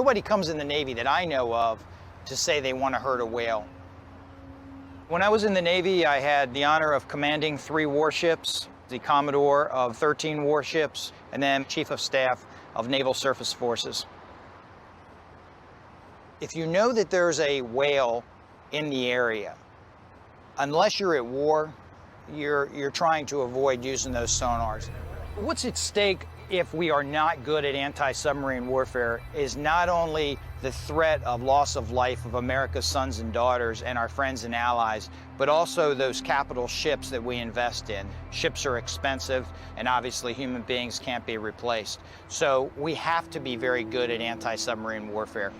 Nobody comes in the Navy that I know of to say they want to hurt a whale. When I was in the Navy, I had the honor of commanding 3 warships, the Commodore of 13 warships, and then Chief of Staff of Naval Surface Forces. If you know that there's a whale in the area, unless you're at war, you're trying to avoid using those sonars. What's at stake if we are not good at anti-submarine warfare is not only the threat of loss of life of America's sons and daughters and our friends and allies, but also those capital ships that we invest in. Ships are expensive, and obviously human beings can't be replaced. So we have to be very good at anti-submarine warfare.